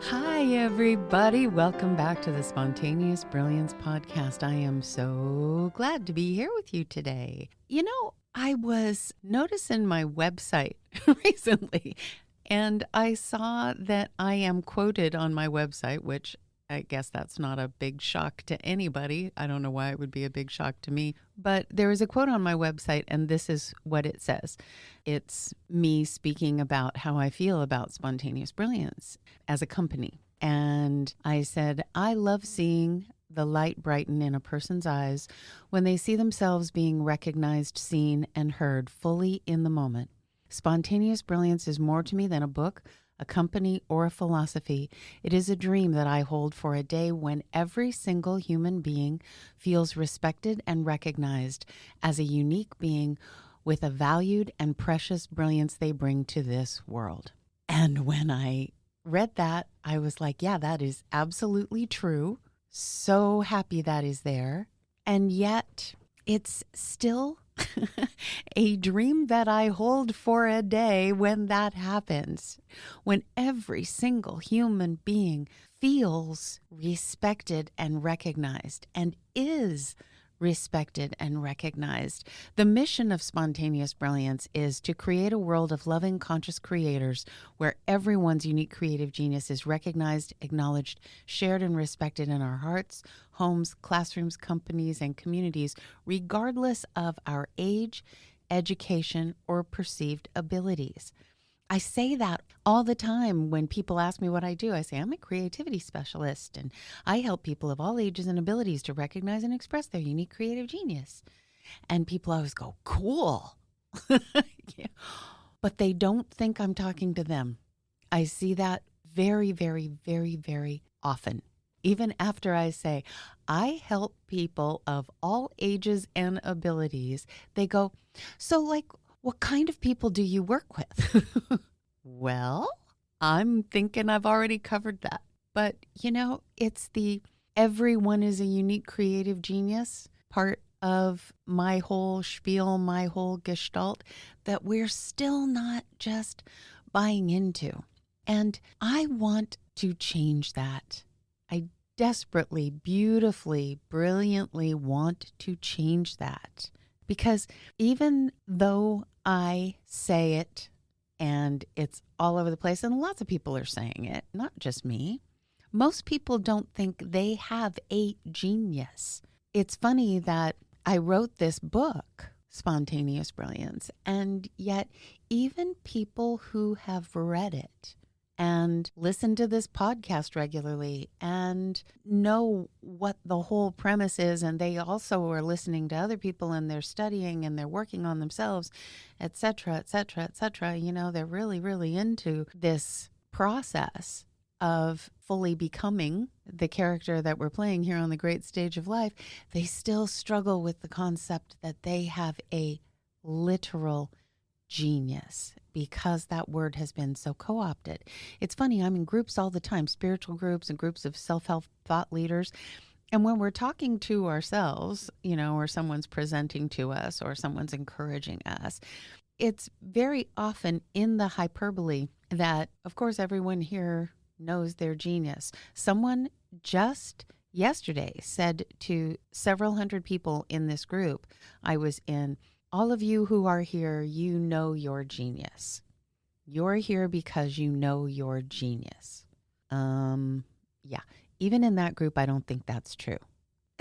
Hi, everybody. Welcome back to the Spontaneous Brilliance podcast. I am so glad to be here with you today. I was noticing my website recently, and I saw that I am quoted on my website, which I guess that's not a big shock to anybody. I don't know why it would be a big shock to me. But there is a quote on my website, and this is what it says. It's me speaking about how I feel about Spontaneous Brilliance as a company. And I said, I love seeing the light brighten in a person's eyes when they see themselves being recognized, seen, and heard fully in the moment. Spontaneous Brilliance is more to me than a book, a company, or a philosophy. It is a dream that I hold for a day when every single human being feels respected and recognized as a unique being with a valued and precious brilliance they bring to this world. And when I read that, I was like, yeah, that is absolutely true. So happy that is there. And yet it's still a dream that I hold for a day when that happens, when every single human being feels respected and recognized and is respected and recognized. The mission of Spontaneous Brilliance is to create a world of loving, conscious creators where everyone's unique creative genius is recognized, acknowledged, shared, and respected in our hearts, homes, classrooms, companies, and communities, regardless of our age, education, or perceived abilities. I say that all the time when people ask me what I do. I say, I'm a creativity specialist, and I help people of all ages and abilities to recognize and express their unique creative genius. And people always go, cool. Yeah. But they don't think I'm talking to them. I see that very, very, very, very often. Even after I say, I help people of all ages and abilities, they go, so what kind of people do you work with? Well, I'm thinking I've already covered that. But, it's the everyone is a unique creative genius part of my whole spiel, my whole gestalt that we're still not just buying into. And I want to change that. I desperately, beautifully, brilliantly want to change that. Because even though I say it and it's all over the place, and lots of people are saying it, not just me, most people don't think they have a genius. It's funny that I wrote this book, Spontaneous Brilliance, and yet even people who have read it and listen to this podcast regularly and know what the whole premise is, and they also are listening to other people and they're studying and they're working on themselves, et cetera, et cetera, et cetera. They're really, really into this process of fully becoming the character that we're playing here on the great stage of life. They still struggle with the concept that they have a literal genius because that word has been so co-opted. It's funny, I'm in groups all the time, spiritual groups and groups of self-help thought leaders. And when we're talking to ourselves, or someone's presenting to us or someone's encouraging us, it's very often in the hyperbole that, of course, everyone here knows their genius. Someone just yesterday said to several hundred people in this group I was in, all of you who are here, you know your genius. You're here because you know your genius. Yeah, even in that group, I don't think that's true.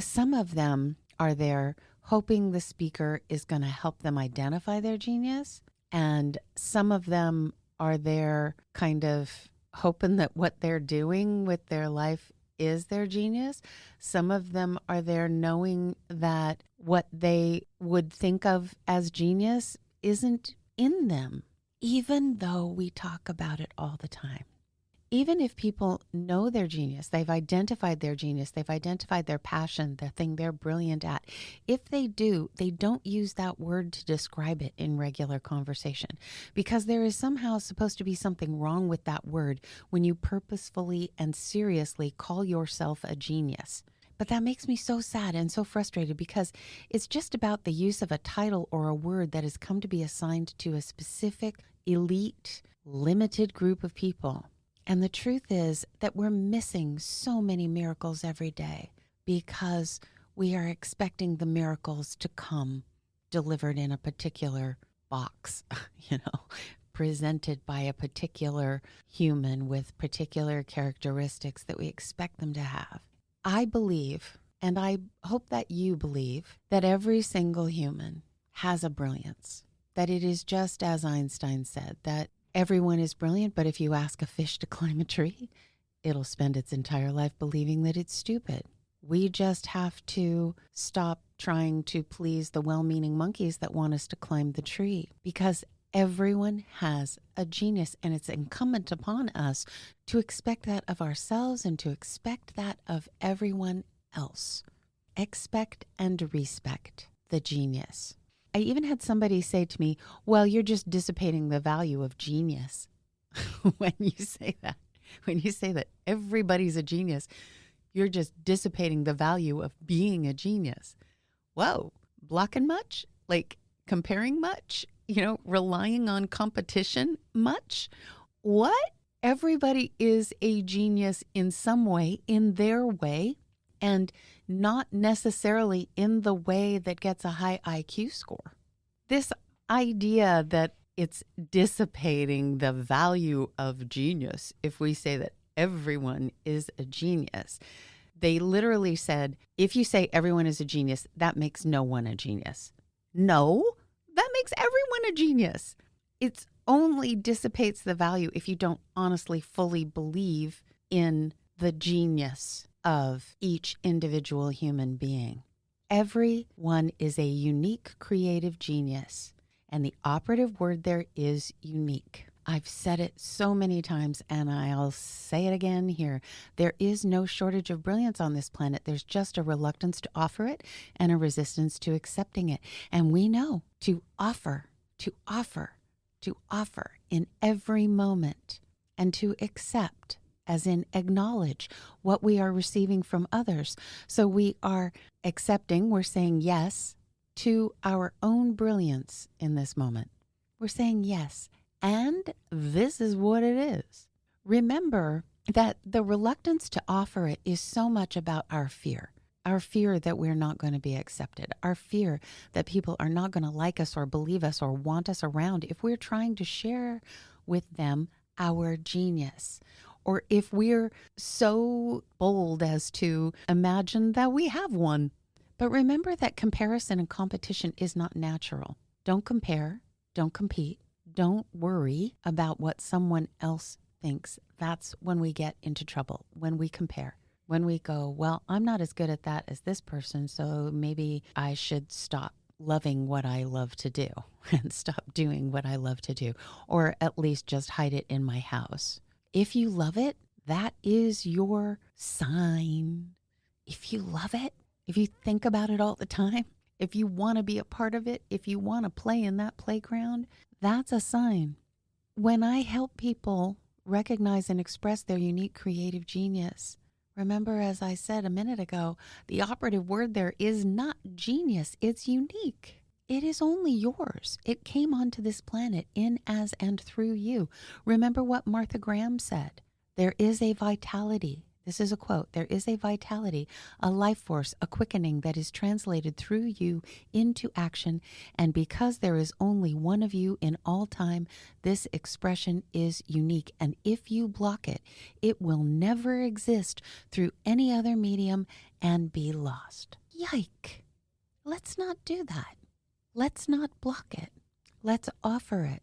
Some of them are there hoping the speaker is going to help them identify their genius. And some of them are there kind of hoping that what they're doing with their life is their genius. Some of them are there knowing that what they would think of as genius isn't in them, even though we talk about it all the time. Even if people know their genius, they've identified their genius, they've identified their passion, the thing they're brilliant at. If they do, they don't use that word to describe it in regular conversation because there is somehow supposed to be something wrong with that word when you purposefully and seriously call yourself a genius. But that makes me so sad and so frustrated because it's just about the use of a title or a word that has come to be assigned to a specific, elite, limited group of people. And the truth is that we're missing so many miracles every day because we are expecting the miracles to come delivered in a particular box, presented by a particular human with particular characteristics that we expect them to have. I believe, and I hope that you believe, that every single human has a brilliance, that it is just as Einstein said, that everyone is brilliant, but if you ask a fish to climb a tree, it'll spend its entire life believing that it's stupid. We just have to stop trying to please the well-meaning monkeys that want us to climb the tree, because everyone has a genius, and it's incumbent upon us to expect that of ourselves and to expect that of everyone else. Expect and respect the genius. I even had somebody say to me, well, you're just dissipating the value of genius. When you say that everybody's a genius, you're just dissipating the value of being a genius. Whoa, blocking much? Like comparing much? Relying on competition much? What? Everybody is a genius in some way, in their way, and not necessarily in the way that gets a high IQ score. This idea that it's dissipating the value of genius if we say that everyone is a genius. They literally said, if you say everyone is a genius, that makes no one a genius. No, that makes everyone a genius. It only dissipates the value if you don't honestly fully believe in the genius of each individual human being. Everyone is a unique creative genius, and the operative word there is unique. I've said it so many times, and I'll say it again here. There is no shortage of brilliance on this planet. There's just a reluctance to offer it and a resistance to accepting it. And we know to offer in every moment, and to accept, as in acknowledge what we are receiving from others. So we are accepting, we're saying yes to our own brilliance in this moment. We're saying yes. And this is what it is. Remember that the reluctance to offer it is so much about our fear that we're not going to be accepted, our fear that people are not going to like us or believe us or want us around if we're trying to share with them our genius, or if we're so bold as to imagine that we have one. But remember that comparison and competition is not natural. Don't compare, don't compete. Don't worry about what someone else thinks. That's when we get into trouble, when we compare, when we go, well, I'm not as good at that as this person, so maybe I should stop loving what I love to do and stop doing what I love to do, or at least just hide it in my house. If you love it, that is your sign. If you love it, if you think about it all the time, if you want to be a part of it, if you want to play in that playground, that's a sign. When I help people recognize and express their unique creative genius, remember, as I said a minute ago, the operative word there is not genius, it's unique. It is only yours. It came onto this planet in, as, and through you. Remember what Martha Graham said. There is a vitality. This is a quote. There is a vitality, a life force, a quickening that is translated through you into action. And because there is only one of you in all time, this expression is unique. And if you block it, it will never exist through any other medium and be lost. Yike! Let's not do that. Let's not block it. Let's offer it.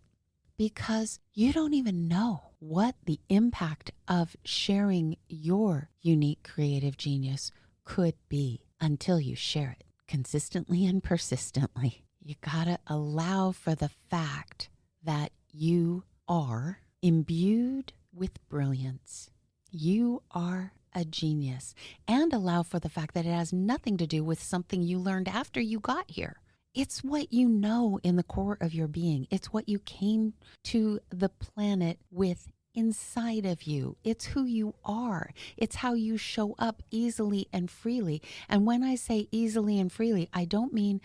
Because you don't even know what the impact of sharing your unique creative genius could be until you share it consistently and persistently. You gotta allow for the fact that you are imbued with brilliance. You are a genius, and allow for the fact that it has nothing to do with something you learned after you got here. It's what you know in the core of your being. It's what you came to the planet with inside of you. It's who you are. It's how you show up easily and freely. And when I say easily and freely, I don't mean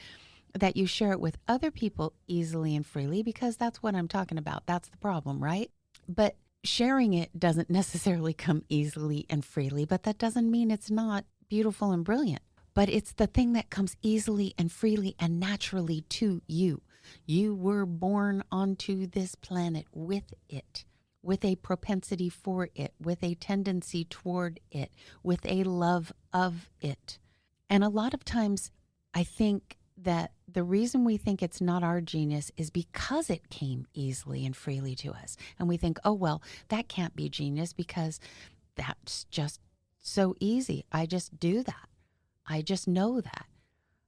that you share it with other people easily and freely, because that's what I'm talking about. That's the problem, right? But sharing it doesn't necessarily come easily and freely, but that doesn't mean it's not beautiful and brilliant. But it's the thing that comes easily and freely and naturally to you. You were born onto this planet with it, with a propensity for it, with a tendency toward it, with a love of it. And a lot of times, I think that the reason we think it's not our genius is because it came easily and freely to us. And we think, oh, well, that can't be genius because that's just so easy. I just do that. I just know that.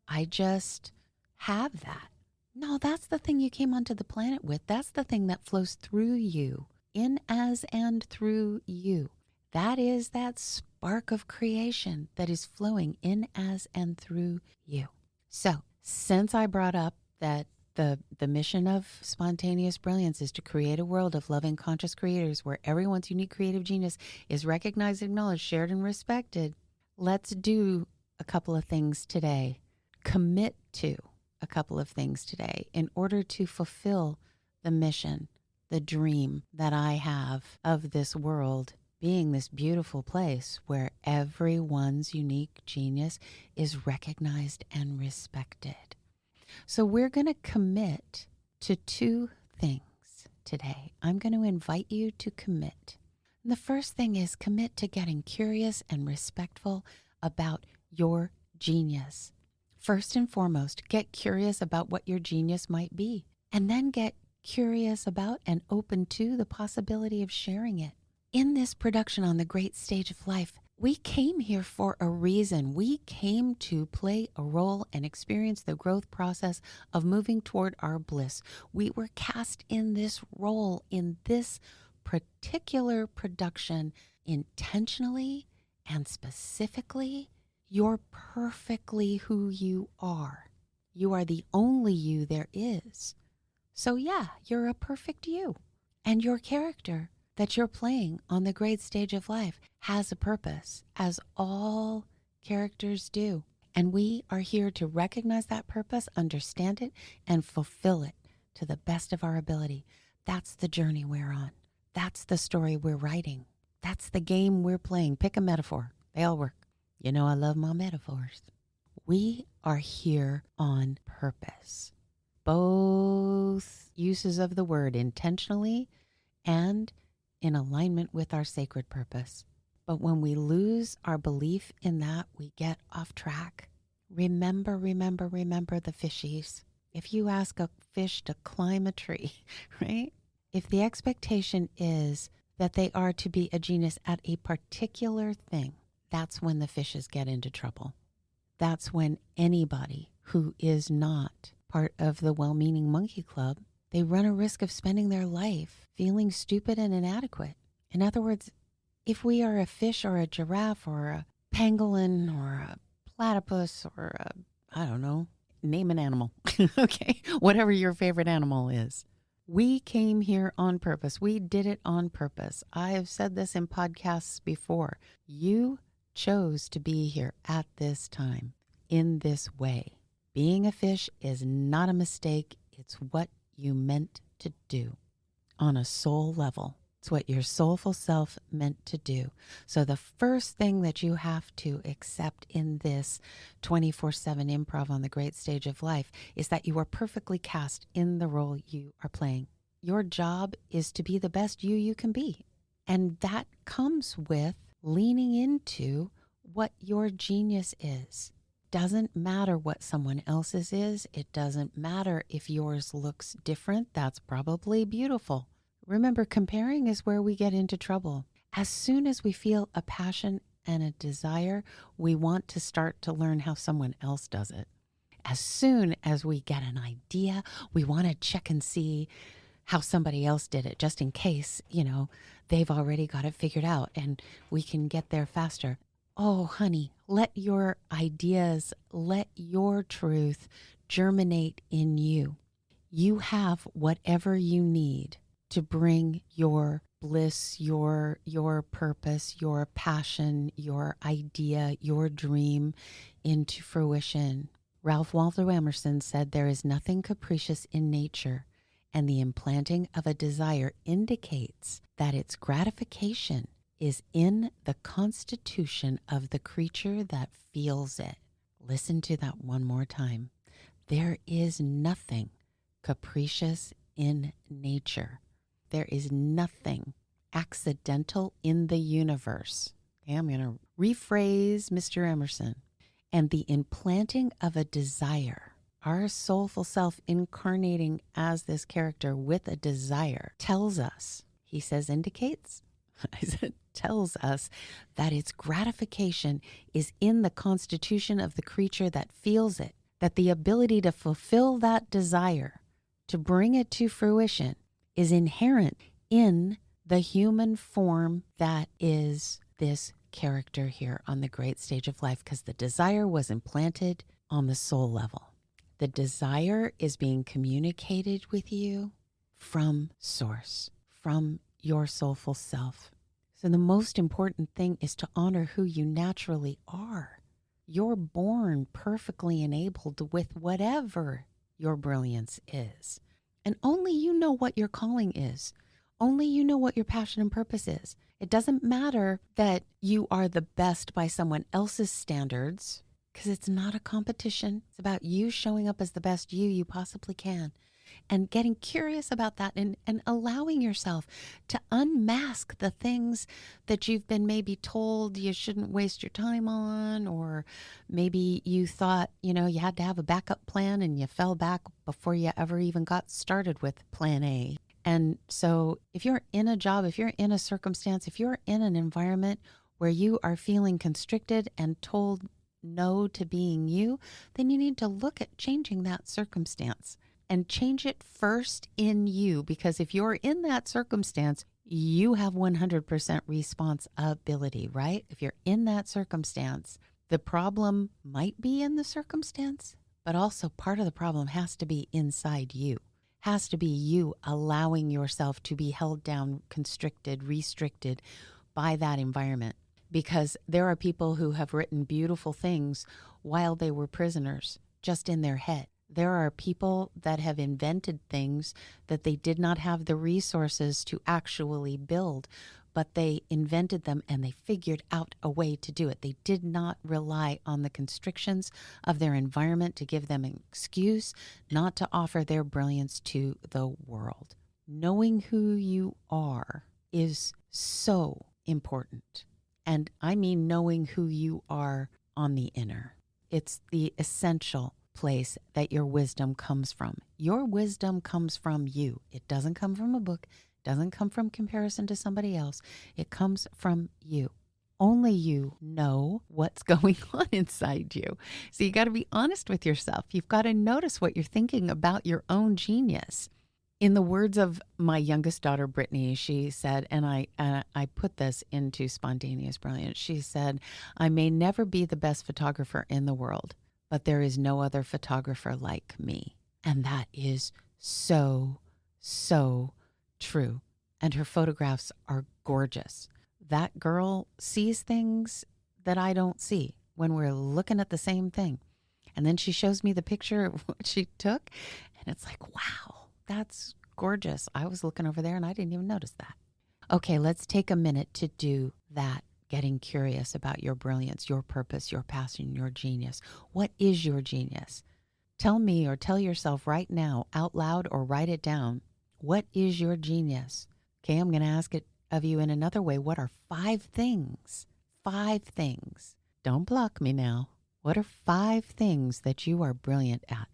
I just have that. No, that's the thing you came onto the planet with. That's the thing that flows through you, in, as, and through you. That is that spark of creation that is flowing in, as, and through you. So, since I brought up that the mission of Spontaneous Brilliance is to create a world of loving, conscious creators where everyone's unique creative genius is recognized, acknowledged, shared, and respected, let's do a couple of things today. Commit to a couple of things today in order to fulfill the mission, the dream that I have of this world being this beautiful place where everyone's unique genius is recognized and respected. So we're going to commit to two things today. I'm going to invite you to commit. And the first thing is commit to getting curious and respectful about your genius. First and foremost, get curious about what your genius might be, and then get curious about and open to the possibility of sharing it. In this production on the great stage of life, we came here for a reason. We came to play a role and experience the growth process of moving toward our bliss. We were cast in this role, in this particular production, intentionally and specifically. You're perfectly who you are. You are the only you there is. So yeah, you're a perfect you. And your character that you're playing on the great stage of life has a purpose, as all characters do. And we are here to recognize that purpose, understand it, and fulfill it to the best of our ability. That's the journey we're on. That's the story we're writing. That's the game we're playing. Pick a metaphor. They all work. You know, I love my metaphors. We are here on purpose. Both uses of the word, intentionally and in alignment with our sacred purpose. But when we lose our belief in that, we get off track. Remember the fishies. If you ask a fish to climb a tree, right? If the expectation is that they are to be a genius at a particular thing, that's when the fishes get into trouble. That's when anybody who is not part of the well-meaning monkey club, they run a risk of spending their life feeling stupid and inadequate. In other words, if we are a fish or a giraffe or a pangolin or a platypus or I don't know, name an animal, okay? Whatever your favorite animal is. We came here on purpose. We did it on purpose. I have said this in podcasts before. You chose to be here at this time in this way. Being a fish is not a mistake. It's what you meant to do on a soul level. It's what your soulful self meant to do. So the first thing that you have to accept in this 24/7 improv on the great stage of life is that you are perfectly cast in the role you are playing. Your job is to be the best you can be. And that comes with leaning into what your genius is. Doesn't matter what someone else's is. It doesn't matter if yours looks different. That's probably beautiful. Remember, comparing is where we get into trouble. As soon as we feel a passion and a desire, we want to start to learn how someone else does it. As soon as we get an idea, we want to check and see how somebody else did it, just in case, they've already got it figured out and we can get there faster. Oh, honey, let your ideas, let your truth germinate in you. You have whatever you need to bring your bliss, your purpose, your passion, your idea, your dream into fruition. Ralph Waldo Emerson said, "There is nothing capricious in nature. and the implanting of a desire indicates that its gratification is in the constitution of the creature that feels it. Listen to that one more time. There is nothing capricious in nature. There is nothing accidental in the universe. Okay, I'm going to rephrase Mr. Emerson. And the implanting of a desire, our soulful self incarnating as this character with a desire, tells us, he says indicates, I said tells us that its gratification is in the constitution of the creature that feels it, that the ability to fulfill that desire, to bring it to fruition, is inherent in the human form that is this character here on the great stage of life, because the desire was implanted on the soul level. The desire is being communicated with you from source, from your soulful self. So the most important thing is to honor who you naturally are. You're born perfectly enabled with whatever your brilliance is. And only you know what your calling is. Only you know what your passion and purpose is. It doesn't matter that you are the best by someone else's standards, because it's not a competition. It's about you showing up as the best you possibly can, and getting curious about that, and allowing yourself to unmask the things that you've been maybe told you shouldn't waste your time on, or maybe you thought, you had to have a backup plan and you fell back before you ever even got started with plan A. And so if you're in a job, if you're in a circumstance, if you're in an environment where you are feeling constricted and told no to being you, then you need to look at changing that circumstance and change it first in you. Because if you're in that circumstance, you have 100% responsibility, right? If you're in that circumstance, the problem might be in the circumstance, but also part of the problem has to be inside you. Has to be you allowing yourself to be held down, constricted, restricted by that environment. Because there are people who have written beautiful things while they were prisoners, just in their head. There are people that have invented things that they did not have the resources to actually build, but they invented them and they figured out a way to do it. They did not rely on the constrictions of their environment to give them an excuse not to offer their brilliance to the world. Knowing who you are is so important. And I mean knowing who you are on the inner. It's the essential place that your wisdom comes from. Your wisdom comes from you. It doesn't come from a book. It doesn't come from comparison to somebody else. It comes from you. Only you know what's going on inside you. So you got to be honest with yourself. You've got to notice what you're thinking about your own genius. In the words of my youngest daughter, Brittany, she said, and I put this into Spontaneous Brilliance, she said, "I may never be the best photographer in the world, but there is no other photographer like me." And that is so, so true. And her photographs are gorgeous. That girl sees things that I don't see when we're looking at the same thing. And then she shows me the picture of what she took, and it's like, wow. That's gorgeous. I was looking over there and I didn't even notice that. Okay, let's take a minute to do that. Getting curious about your brilliance, your purpose, your passion, your genius. What is your genius? Tell me, or tell yourself right now out loud, or write it down. What is your genius? Okay, I'm going to ask it of you in another way. What are 5 things? 5 things. Don't block me now. What are 5 things that you are brilliant at?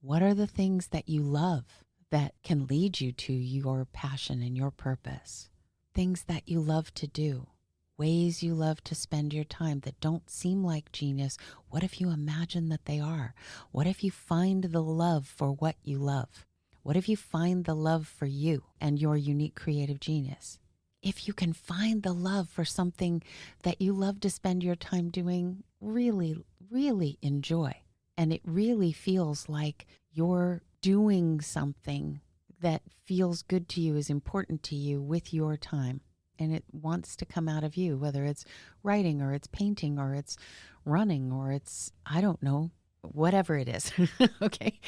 What are the things that you love that can lead you to your passion and your purpose? Things that you love to do, ways you love to spend your time that don't seem like genius. What if you imagine that they are? What if you find the love for what you love? What if you find the love for you and your unique creative genius? If you can find the love for something that you love to spend your time doing, really, really enjoy. And it really feels like you're doing something that feels good to you, is important to you with your time. And it wants to come out of you, whether it's writing or it's painting or it's running or it's, I don't know, whatever it is. Okay.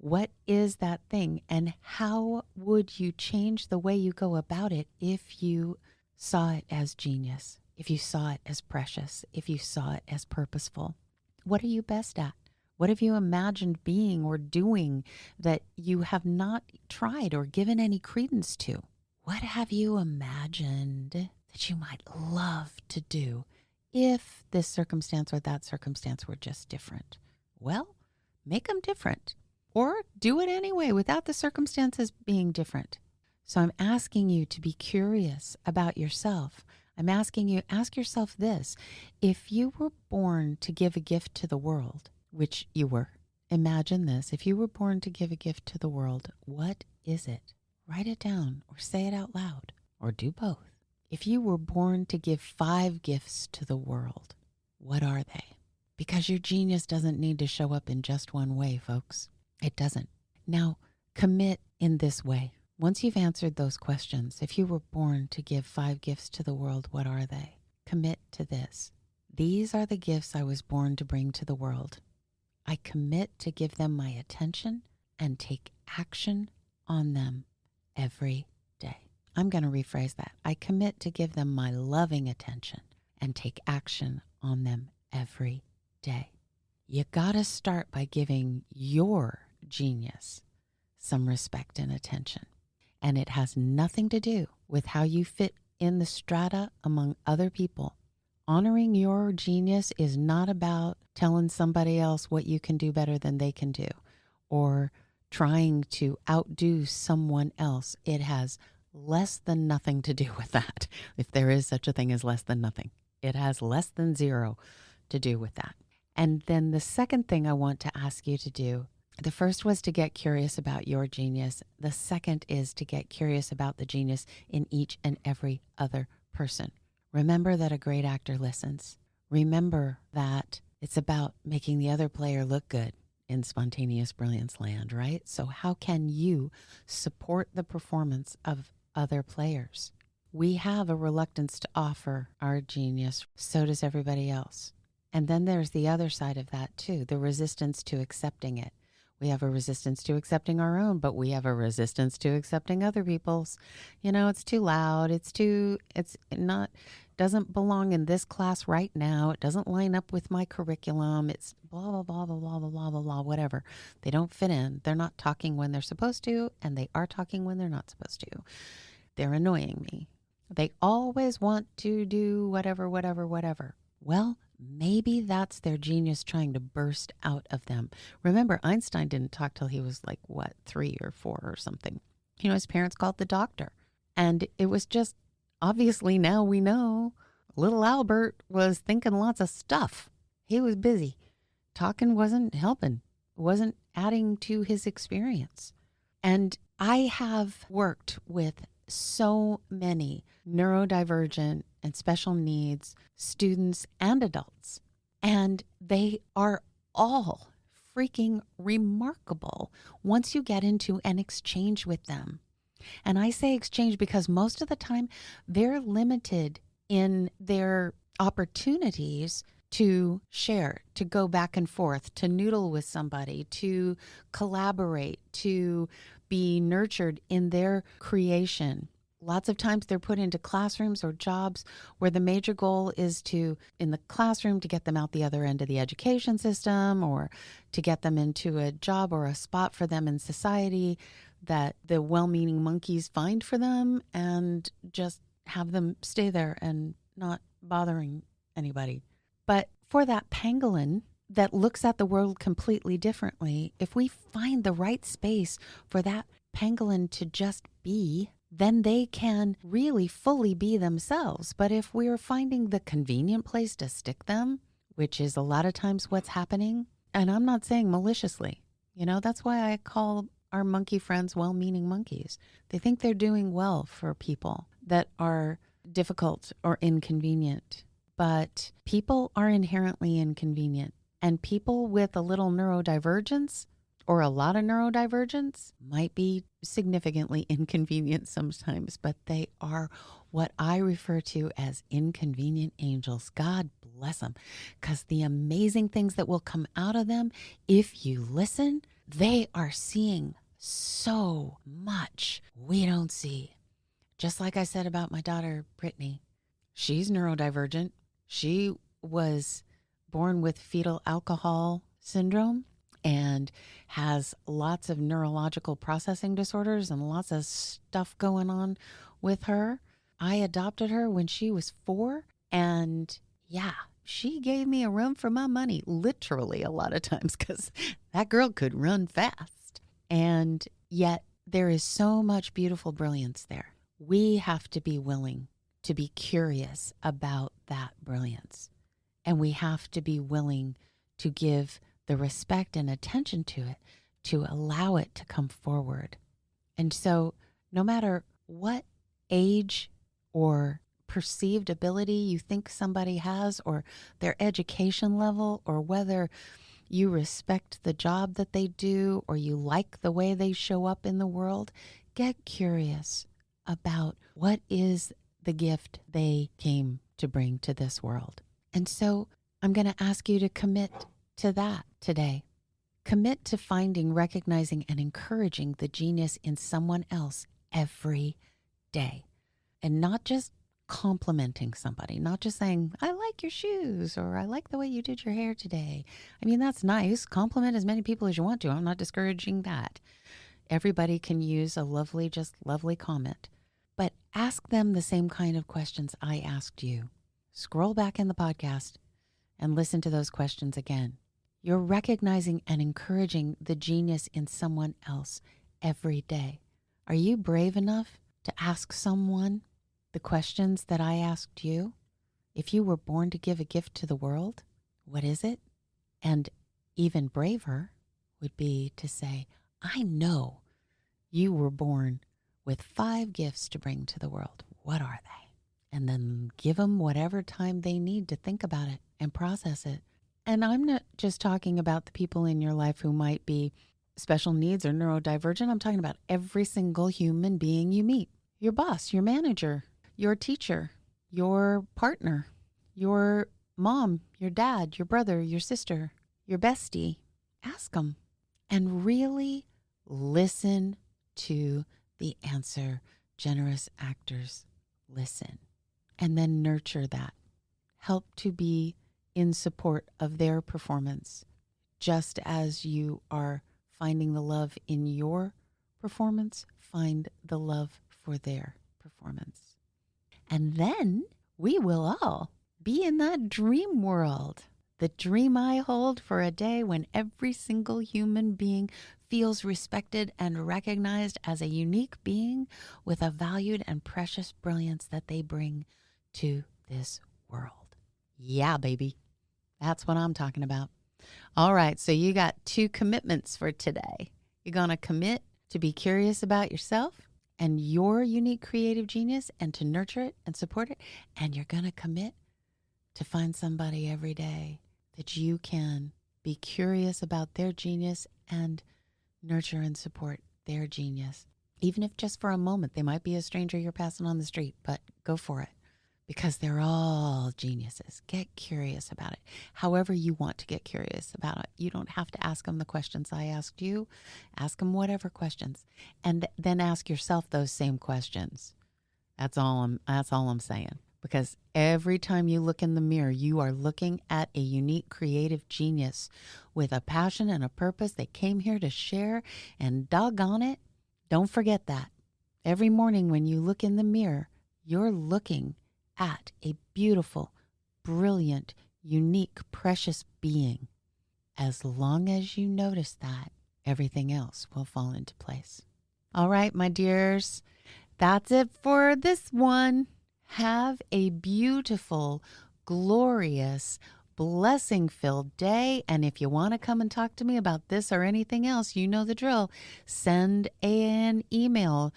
What is that thing? And how would you change the way you go about it if you saw it as genius, if you saw it as precious, if you saw it as purposeful? What are you best at? What have you imagined being or doing that you have not tried or given any credence to? What have you imagined that you might love to do if this circumstance or that circumstance were just different? Well, make them different, or do it anyway without the circumstances being different. So I'm asking you to be curious about yourself. I'm asking you, ask yourself this: if you were born to give a gift to the world, which you were, imagine this: if you were born to give a gift to the world, what is it? Write it down or say it out loud, or do both. If you were born to give 5 gifts to the world, what are they? Because your genius doesn't need to show up in just one way, folks. It doesn't. Now, commit in this way. Once you've answered those questions, if you were born to give 5 gifts to the world, what are they? Commit to this. These are the gifts I was born to bring to the world. I commit to give them my attention and take action on them every day. I'm going to rephrase that. I commit to give them my loving attention and take action on them every day. You got to start by giving your genius some respect and attention. And it has nothing to do with how you fit in the strata among other people. Honoring your genius is not about telling somebody else what you can do better than they can do, or trying to outdo someone else. It has less than nothing to do with that. If there is such a thing as less than nothing, it has less than 0 to do with that. And then the second thing I want to ask you to do, the first was to get curious about your genius. The second is to get curious about the genius in each and every other person. Remember that a great actor listens. Remember that it's about making the other player look good in spontaneous brilliance land, right? So how can you support the performance of other players? We have a reluctance to offer our genius. So does everybody else. And then there's the other side of that too, the resistance to accepting it. We have a resistance to accepting our own, but we have a resistance to accepting other people's. It's too loud. Doesn't belong in this class right now. It doesn't line up with my curriculum. It's blah, blah, blah, blah, blah, blah, blah, blah, whatever. They don't fit in. They're not talking when they're supposed to, and they are talking when they're not supposed to. They're annoying me. They always want to do whatever. Well, maybe that's their genius trying to burst out of them. Remember, Einstein didn't talk till he was 3 or 4 or something. His parents called the doctor. And it was just, obviously now we know, little Albert was thinking lots of stuff. He was busy. Talking wasn't helping, wasn't adding to his experience. And I have worked with so many neurodivergent and special needs students and adults, and they are all freaking remarkable once you get into an exchange with them. And I say exchange because most of the time they're limited in their opportunities to share, to go back and forth, to noodle with somebody, to collaborate, to be nurtured in their creation. Lots of times they're put into classrooms or jobs where the major goal is to, in the classroom, to get them out the other end of the education system, or to get them into a job or a spot for them in society that the well-meaning monkeys find for them, and just have them stay there and not bothering anybody. But for that pangolin that looks at the world completely differently, if we find the right space for that pangolin to just be, then they can really fully be themselves. But if we're finding the convenient place to stick them, which is a lot of times what's happening, and I'm not saying maliciously, that's why I call our monkey friends well-meaning monkeys. They think they're doing well for people that are difficult or inconvenient. But people are inherently inconvenient. And people with a little neurodivergence or a lot of neurodivergence might be significantly inconvenient sometimes, but they are what I refer to as inconvenient angels. God bless them, because the amazing things that will come out of them if you listen, They are seeing so much we don't see. Just like I said about my daughter, Brittany, she's neurodivergent. She was born with fetal alcohol syndrome and has lots of neurological processing disorders and lots of stuff going on with her. I adopted her when she was 4, and yeah, she gave me a run for my money, literally a lot of times, because that girl could run fast. And yet there is so much beautiful brilliance there. We have to be willing to be curious about that brilliance. And we have to be willing to give the respect and attention to it, to allow it to come forward. And so no matter what age or perceived ability you think somebody has, or their education level, or whether you respect the job that they do, or you like the way they show up in the world, get curious about what is the gift they came to bring to this world. And so I'm going to ask you to commit to that today. Commit to finding, recognizing, and encouraging the genius in someone else every day. And not just complimenting somebody, not just saying, I like your shoes, or I like the way you did your hair today. I mean, that's nice. Compliment as many people as you want to. I'm not discouraging that. Everybody can use a lovely, just lovely comment. But ask them the same kind of questions I asked you. Scroll back in the podcast and listen to those questions again. You're recognizing and encouraging the genius in someone else every day. Are you brave enough to ask someone the questions that I asked you? If you were born to give a gift to the world, what is it? And even braver would be to say, I know you were born with 5 gifts to bring to the world. What are they? And then give them whatever time they need to think about it and process it. And I'm not just talking about the people in your life who might be special needs or neurodivergent. I'm talking about every single human being you meet. Your boss, your manager, your teacher, your partner, your mom, your dad, your brother, your sister, your bestie. Ask them and really listen to the answer. Generous actors listen. And then nurture that. Help to be in support of their performance, just as you are finding the love in your performance, find the love for their performance. And then we will all be in that dream world, the dream I hold for a day when every single human being feels respected and recognized as a unique being with a valued and precious brilliance that they bring to this world. Yeah, baby. That's what I'm talking about. All right, so you got 2 commitments for today. You're going to commit to be curious about yourself and your unique creative genius and to nurture it and support it. And you're going to commit to find somebody every day that you can be curious about their genius and nurture and support their genius. Even if just for a moment, they might be a stranger you're passing on the street, but go for it. Because they're all geniuses. Get curious about it. However you want to get curious about it. You don't have to ask them the questions I asked you. Ask them whatever questions. And then ask yourself those same questions. That's all I'm saying. Because every time you look in the mirror, you are looking at a unique creative genius with a passion and a purpose they came here to share. And doggone it, don't forget that. Every morning when you look in the mirror, you're looking at a beautiful, brilliant, unique, precious being. As long as you notice that, everything else will fall into place. All right, my dears, that's it for this one. Have a beautiful, glorious, blessing-filled day. And if you want to come and talk to me about this or anything else, you know the drill. Send an email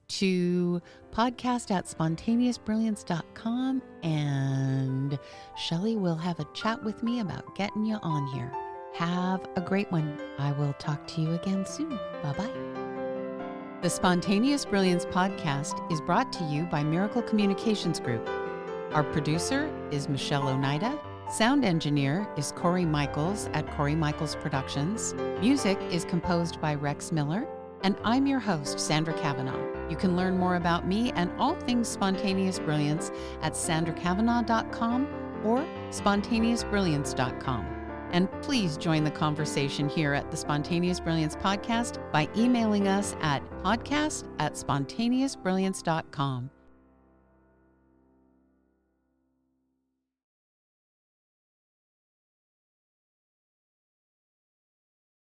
to podcast@spontaneousbrilliance.com, and Shelley will have a chat with me about getting you on here. Have a great one. I will talk to you again soon. Bye-bye. The Spontaneous Brilliance podcast is brought to you by Miracle Communications Group. Our producer is Michelle Oneida. Sound engineer is Corey Michaels at Corey Michaels Productions. Music is composed by Rex Miller. And I'm your host, Sandra Cavanagh. You can learn more about me and all things Spontaneous Brilliance at sandracavanagh.com or spontaneousbrilliance.com. And please join the conversation here at the Spontaneous Brilliance Podcast by emailing us at podcast@spontaneousbrilliance.com.